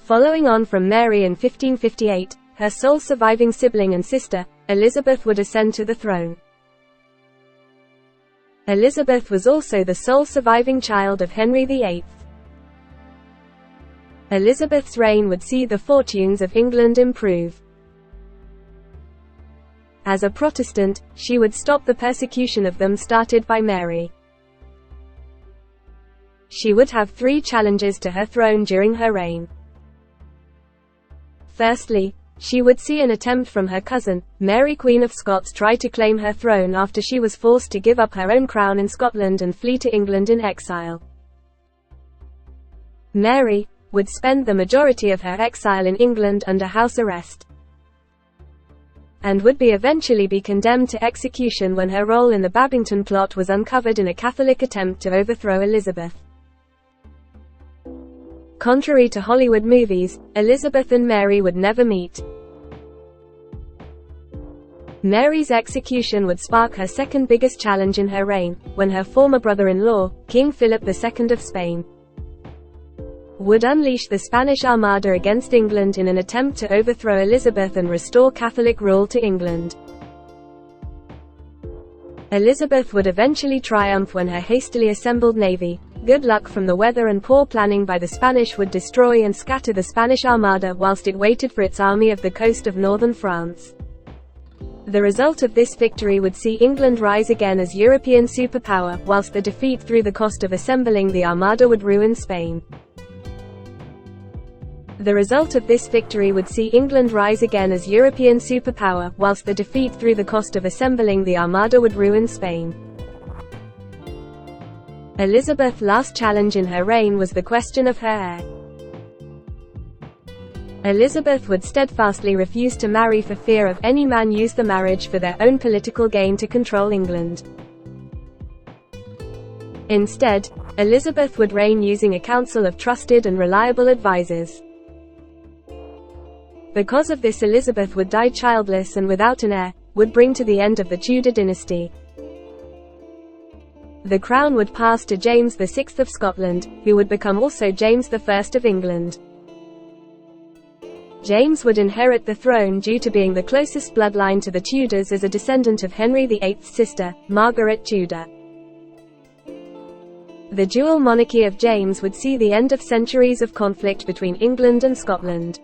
Following on from Mary in 1558, her sole surviving sibling and sister, Elizabeth, would ascend to the throne. Elizabeth was also the sole surviving child of Henry VIII. Elizabeth's reign would see the fortunes of England improve. As a Protestant, she would stop the persecution of them started by Mary. She would have 3 challenges to her throne during her reign. Firstly, she would see an attempt from her cousin, Mary Queen of Scots, try to claim her throne after she was forced to give up her own crown in Scotland and flee to England in exile. Mary would spend the majority of her exile in England under house arrest, and would eventually be condemned to execution when her role in the Babington plot was uncovered in a Catholic attempt to overthrow Elizabeth. Contrary to Hollywood movies, Elizabeth and Mary would never meet. Mary's execution would spark her second biggest challenge in her reign, when her former brother-in-law, King Philip II of Spain, would unleash the Spanish Armada against England in an attempt to overthrow Elizabeth and restore Catholic rule to England. Elizabeth would eventually triumph when her hastily assembled navy, good luck from the weather and poor planning by the Spanish, would destroy and scatter the Spanish Armada whilst it waited for its army of the coast of northern France. The result of this victory would see England rise again as European superpower, whilst the defeat through the cost of assembling the Armada would ruin Spain. The result of this victory would see England rise again as European superpower, whilst the defeat through the cost of assembling the Armada would ruin Spain. Elizabeth's last challenge in her reign was the question of her heir. Elizabeth would steadfastly refuse to marry for fear of any man use the marriage for their own political gain to control England. Instead, Elizabeth would reign using a council of trusted and reliable advisors. Because of this, Elizabeth would die childless and without an heir, would bring to the end of the Tudor dynasty. The crown would pass to James VI of Scotland, who would become also James I of England. James would inherit the throne due to being the closest bloodline to the Tudors as a descendant of Henry VIII's sister, Margaret Tudor. The dual monarchy of James would see the end of centuries of conflict between England and Scotland.